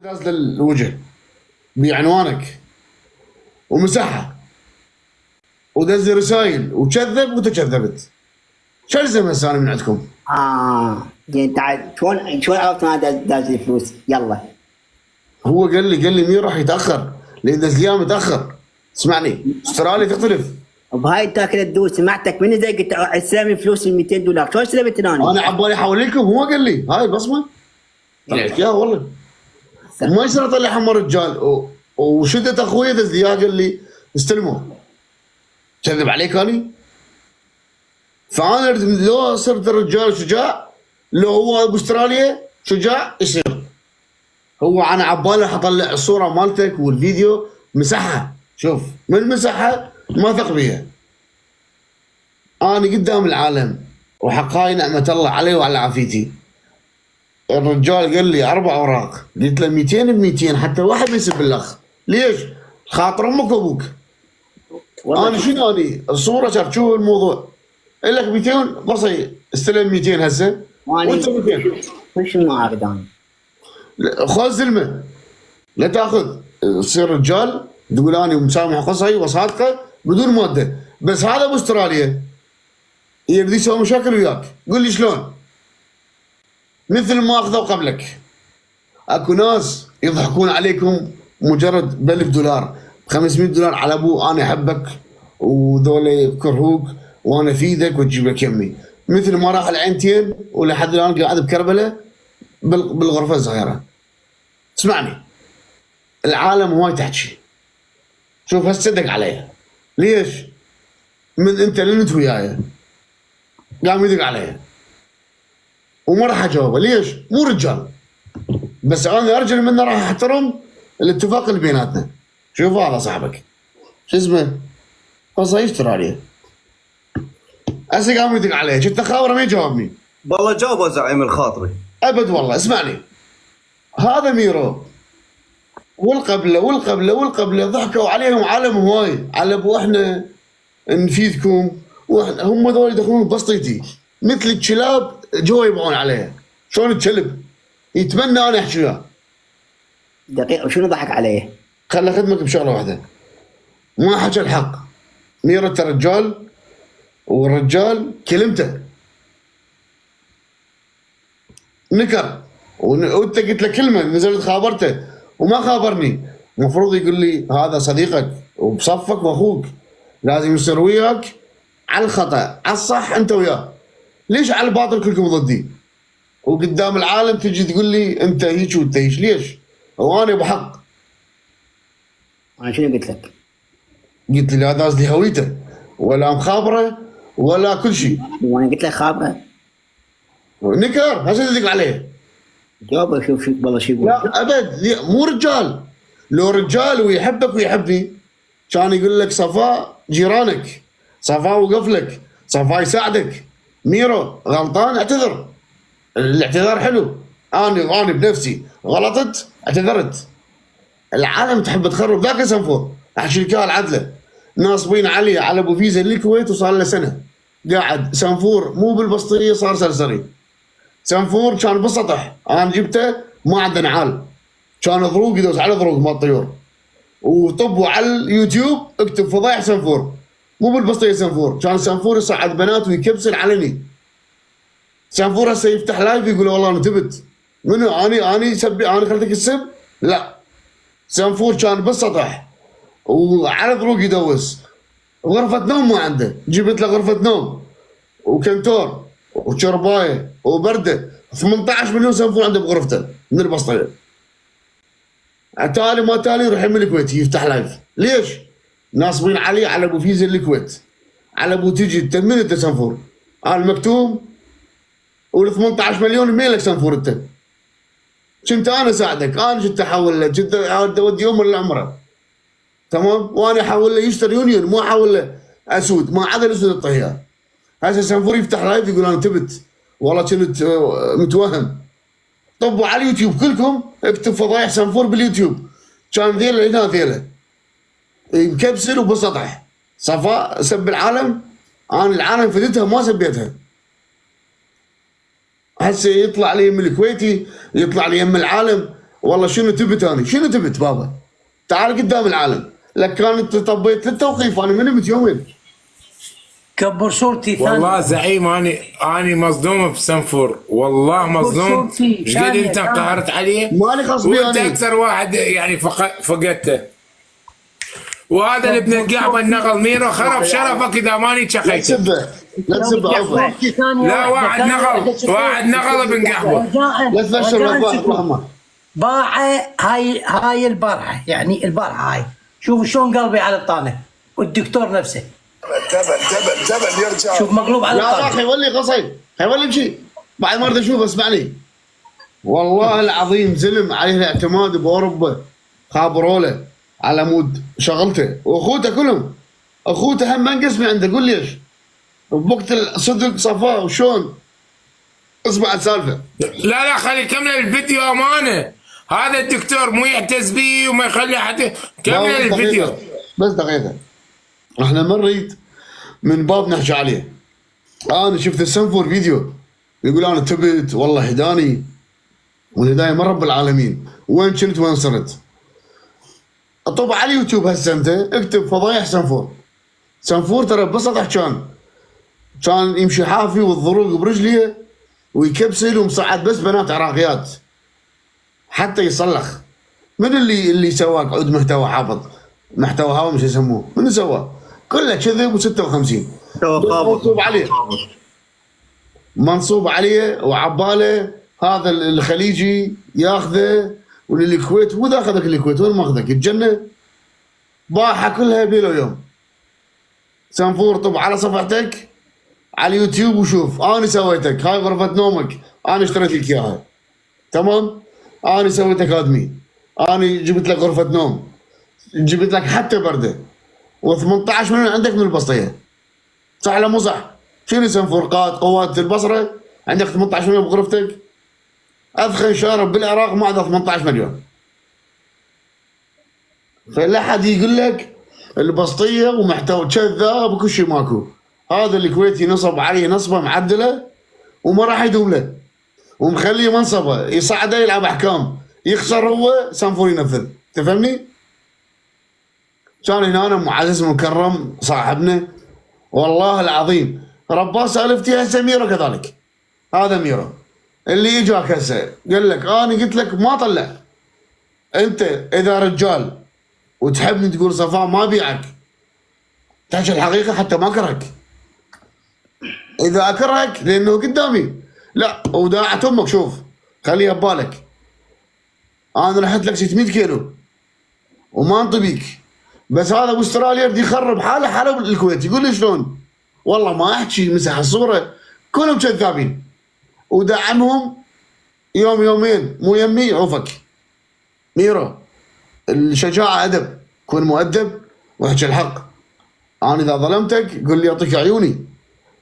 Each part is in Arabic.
نازل الوجه بعنوانك ومسحها ودز رسائل وكذب وانت كذبت. شو الزم هسه انا من عندكم؟ زين تعال شلون عرفت انا داز لي فلوس؟ يلا هو قال لي مين راح يتاخر؟ لان دز لي متاخر. اسمعني، استراليا تختلف. بهاي التاكله تدوس سمعتك من زي قلت استلم فلوسي $200 شلون استلمت انا عبالي احول لكم، هو قال لي هاي البصمه طلعت اياها والله. ما يصير اطلع حمى رجال وشدت اخوي دز لي اياه قال لي استلموه. كذب عليك اني؟ فانا لو صرت رجال شجاع، لو هو باستراليا شجاع يصير. هو انا عبالي حطلع الصوره مالتك والفيديو مسحها. شوف من مسحها ما ثق بيها. انا قدام العالم وحقاي نعمه الله علي وعلى عافيتي. الرجال قال لي 4 اوراق، قلت له 200 ب 200 حتى واحد ما يسب الاخ. ليش؟ خاطر امك وابوك. انا شنو اني الصوره شوف شو الموضوع. قال لك 200 قصي استلم 200 هسه وانت 200. وش ما اريد انا؟ خذ زلمه لا تاخذ، تصير رجال تقول اني مسامح قصي وصادقه بدون ماده. بس هذا باستراليا يريد يسوي مشاكل وياك. قول لي شلون؟ مثل ما اخذوا قبلك. اكو ناس يضحكون عليكم مجرد $1000 $500 على ابو انا احبك وذول يكرهوك وانا افيدك وتجيب لك يمي. مثل ما راح العينتين ولحد الان قاعد بكربله بالغرفه الصغيره. اسمعني، العالم هواي تحكي. شوف هسه صدق عليها. ليش؟ من انت لنت وياي قام يدق عليها وما راح اجاوبه. ليش؟ مو رجال. بس انا ارجل منه راح احترم الاتفاق اللي بيناتنا. شوف هذا صاحبك شو اسمه؟ قصي استراليا. هسه قام يدق عليه، كنت خابره ما يجاوبني. والله جاوبه زعيم الخاطري. ابد والله. اسمعني، هذا ميرو والقبله ضحكوا عليهم عالم هواي على ابو احنا نفيدكم واحنا هم ذول يدخلون بسطيتي مثل الكلاب جوا يبغون عليها. شلون الكلب يتمنى انا احكي وياه. دقيقه وشنو ضحك عليه؟ خلي اخدمك بشغله واحده، ما حكى الحق. ميرو انت رجال والرجال كلمته نكر وانت قلت له كلمه نزلت خابرته وما خابرني. المفروض يقول لي هذا صديقك وبصفك واخوك، لازم يصير وياك على الخطا على الصح انت وياه. ليش على الباطل كلكم ضدي؟ وقدام العالم تجي تقول لي انت هيك وانت هيك. ليش؟ هو انا بحق. انا شنو قلت لك؟ قلت لي لا داز لي هويته ولا مخابره ولا كل شيء. وانا قلت لك خابره؟ نكر هسه تدق عليه. جاوبه شوف والله شو يقول. لا ابد مو رجال. لو رجال ويحبك ويحبني كان يقول لك صفاء جيرانك، صفاء وقف لك، صفاء يساعدك. ميرو غلطان اعتذر، الاعتذار حلو. انا بنفسي غلطت اعتذرت. العالم تحب تخرب. ذاك سنفور احكي لك العدله ناصبين عليه على ابو فيزا للكويت وصار له سنه قاعد. سنفور مو بالبسطيه صار سرسري. سنفور كان بالسطح انا جبته ما عنده نعال، كان ضروق يدوس على ضروق مال الطيور. وطبوا على اليوتيوب اكتب فضايح سنفور مو بالبسطيه. سنفور كان سنفور يصعد بنات ويكبسل علني. سنفور هسه يفتح لايف يقول والله انا تبت منو اني سبي انا خليتك تسب؟ لا. سنفور كان بالسطح وعلى ضروق يدوس. غرفه نوم ما عنده، جبت له غرفه نوم وكنتور وشربايه وبرده. 18 مليون سنفور عنده بغرفته من البسطيه. تالي ما تالي يروح من الكويت يفتح لايف. ليش؟ ناصبين عليه على ابو فيزا الكويت، على ابو تجي انت من انت سنفور؟ انا المكتوم وال 18 مليون مين لك سنفور انت؟ كنت انا اساعدك، انا كنت احول له، كنت اودي يوم العمره تمام، وانا احول له يشتري يونيون مو احول له اسود. ما عدا الاسود الطهيان. هسه سنفور يفتح لايف يقول انا تبت والله كنت متوهم. طبوا على اليوتيوب كلكم اكتب فضايح سنفور باليوتيوب. كان ذيله هنا ذيله مكبسل وبالسطح. صفاء سب العالم، انا العالم فدتها ما سبيتها. هسه يطلع لي يم الكويتي، يطلع لي يم العالم والله شنو تبت اني؟ شنو تبت بابا؟ تعال قدام العالم، لك كانت طبيت للتوقيف انا من نمت يومين. كبر صورتي والله زعيم اني مصدوم بسنفور، والله مصدوم. صورتي ايش قد ثانية انت ثانية. انقهرت عليه؟ مالي خص بي وانت أنا. اكثر واحد يعني فقدته. وهذا اللي ابن القعبه النغل ميرو خرب شرفك اذا ماني لا شخيته. تسبه لا تسبه عفوا. لا واحد نغل ابن قعبه. لا تفشل والله الرحمن. باعه هاي البارحه، يعني البارحه هاي. شوف شلون قلبي على الطانه، والدكتور نفسه جبل يرجع. شوف مقلوب على لا لا الطانه. خيولي قصي، خيولي بشي بعد ما اريد اشوف اسمعني. والله العظيم زلم عليه الاعتماد باوروبا، خابروا له على مود شغلته، واخوته كلهم. اخوته هم ما انقسمي عنده، قول ليش؟ بوقت الصدق صفاء وشون؟ اسمع السالفه. لا خلي يكمل الفيديو امانه. هذا الدكتور مو يعتز بي وما يخلي حد كمل بس الفيديو. دقيقة. بس دقيقه، احنا ما نريد من باب نحكي عليه. انا شفت السنفور فيديو يقول انا تبت والله هداني، والهدايه من رب العالمين. وين كنت وين صرت؟ طب على اليوتيوب هسه انت اكتب فضايح سنفور. سنفور ترى بسطح كان يمشي حافي والضروق برجليه ويكبسل ومصعد بس بنات عراقيات حتى يصلخ. من اللي سواك عود محتوى حافظ؟ محتوى هوا مش يسموه، من سواه؟ كله كذب و56 منصوب عليه، منصوب عليه وعباله. هذا الخليجي ياخذه وللكويت، واذا اخذك الكويت وين ماخذك؟ الجنه باحه كلها بيلو يوم. سنفور طب على صفحتك على اليوتيوب وشوف انا سويتك هاي غرفه نومك، انا اشتريت لك اياها تمام، انا سويت اكاديمي، انا جبت لك غرفه نوم، جبت لك حتى برده، و18 مليون عندك من البسطيه. صح ولا مو صح؟ شنو سنفورقات قوات البصره عندك 18 مليون بغرفتك؟ اذخن شارع بالعراق ما عنده 18 مليون. فلا حد يقول لك البسطيه ومحتوى كذاب وكل شيء ماكو. هذا الكويتي نصب عليه نصبه معدله وما راح يدوم له، ومخليه منصبه يصعده يلعب احكام، يخسر هو سنفور ينفذ. تفهمني؟ كان هنا أنا معزز مكرم صاحبنا والله العظيم رباه سالفتي هسه ميرو كذلك. هذا ميرو اللي اجاك هسه قال لك انا قلت لك ما طلع. انت اذا رجال وتحبني تقول صفاء ما بيعك، تحكي الحقيقه حتى ما اكرهك. اذا اكرهك لانه قدامي لا وداعة امك، شوف خليها ببالك. انا رحت لك 600 كيلو وما انطبيك، بس هذا باستراليا يريد يخرب حاله الكويت. يقول لي شلون؟ والله ما احكي مسح الصوره، كلهم كذابين ودعمهم يوم يومين مو يمي عوفك. ميرو الشجاعه ادب، كن مؤدب واحكي الحق. انا اذا ظلمتك قل لي اعطيك عيوني.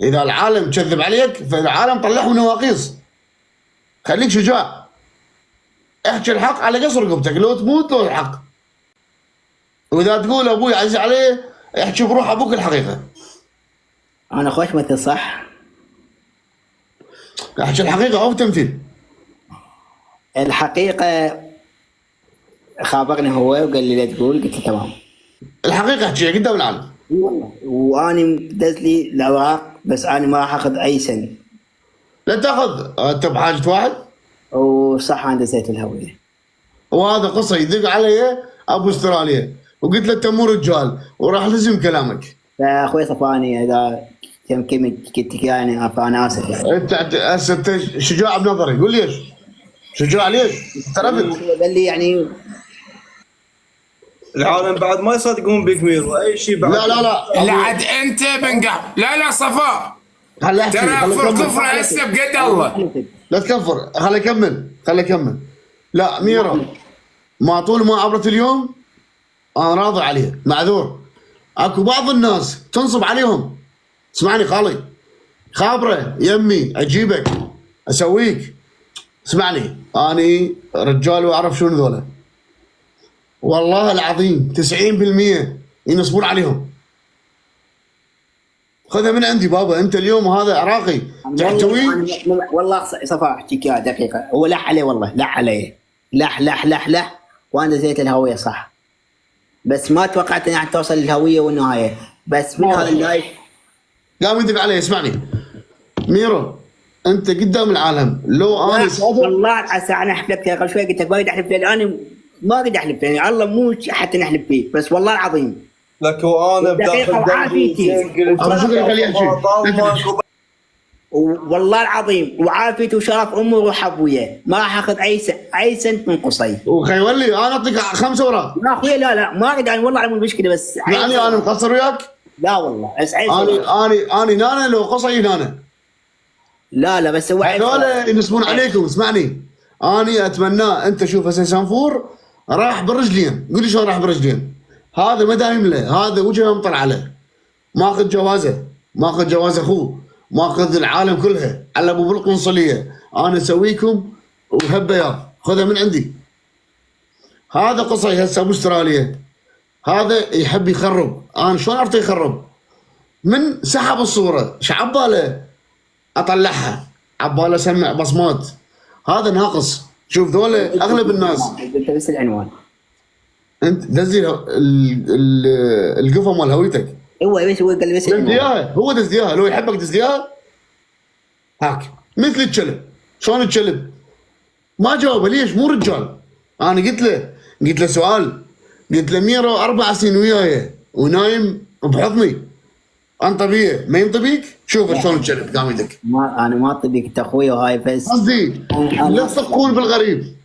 اذا العالم كذب عليك فالعالم طلعهم نواقيص. خليك شجاع، احكي الحق على قصر رقبتك، لو تموت لو الحق. واذا تقول ابوي عزيز عليه احكي بروح ابوك الحقيقه. انا خوش مثل صح. احكي الحقيقه او تمثيل. الحقيقه خابرني هو وقال لي لا تقول، قلت له تمام. الحقيقه احكيها قدام العالم. والله واني دز لي الاوراق، بس انا ما راح اخذ اي سنه. لا تاخذ انت بحاجه واحد. وصح انا دزيت الهويه. وهذا قصه يدق علي ابو استراليا وقلت له انت مو رجال وراح لزم كلامك. يا اخوي صفاني اذا كم قلت يعني فانا اسف يعني. انت هسه انت شجاع بنظري، قول ليش؟ شجاع ليش؟ اعترفت. قال لي يعني العالم بعد ما يصدقون بك ميرو اي شيء بعد. لا لعد انت بنقع. لا صفاء خلي احكي، ترى خلي اكفر اكمل. كفر هسه بقد الله. لا تكفر، خلي اكمل. لا ميرو ما طول ما عبرت اليوم انا راضي عليه، معذور. اكو بعض الناس تنصب عليهم. اسمعني خالي، خابره يمي اجيبك اسويك. اسمعني اني رجال واعرف شنو ذولا. والله العظيم 90% ينصبون عليهم. خذها من عندي بابا. انت اليوم هذا عراقي تحتويه. والله صفا احكيك يا دقيقه، هو لح عليه والله لح عليه. لح لح لح لح، وانا زيت الهويه صح، بس ما توقعت انها توصل للهويه والنهايه، بس من هذا اللايف قام يدق علي. اسمعني ميرو، انت قدام العالم لو انا صادق. والله عسى انا حلفت قبل شوي قلت لك ما قد احلف لك، انا ما قد احلف يعني الله مو حتى نحلف فيه، بس والله العظيم لك وانا دقيقة بداخل وعافيتي. أبو شكرا خليه يحكي. والله العظيم وعافيتي وشرف امي وروح ابويا ما راح اخذ اي سنت من قصي. وخيولي انا اعطيك 5 اوراق. لا اخويا لا ما اقدر يعني والله العظيم المشكله بس يعني انا مقصر وياك؟ لا والله بس اني نانا لو قصي نانا. لا بس هو هذول ينسبون عليكم. اسمعني اني اتمناه انت شوف هسه سنفور راح بالرجلين. قول لي شلون راح بالرجلين؟ هذا ما دايم له، هذا وجهه مطلع عليه، ماخذ جوازه، ماخذ جواز اخوه، ماخذ العالم كلها على ابو بالقنصليه. انا اسويكم وهبه خذها من عندي. هذا قصي هسه ابو استراليا، هذا يحب يخرب. انا شلون عرفت يخرب؟ من سحب الصوره شعباله اطلعها، عباله اسمع بصمات. هذا ناقص. شوف ذولا اغلب الناس. انت بس العنوان انت دزي القفا مال هويتك. هو بس هو قال بس العنوان. دزيها، هو دزيها. لو يحبك دزيها هاك مثل الكلب. شلون الكلب؟ ما جاوبه. ليش؟ مو رجال. انا قلت له سؤال، قلت له ميرو 4 سنين وياي ونايم بحضني، انطبيه ما ينطبيك؟ شوف شلون الكلب قام يدق. انا ما طبيك انت اخوي وهاي بس قصدي لا تثقون بالغريب.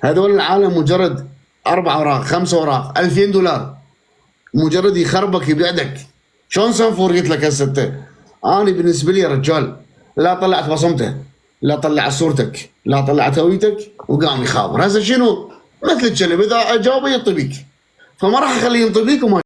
هذول العالم مجرد 4 اوراق 5 اوراق $2000 مجرد يخربك يبعدك. شلون سنفور قلت لك هسه انا بالنسبه لي يا رجال لا طلعت بصمته، لا طلعت صورتك، لا طلعت هويتك، وقام يخابر. هسه شنو؟ مثل الكلب اذا جاوبه ينطبيك، فما راح اخليه ينطبيك وما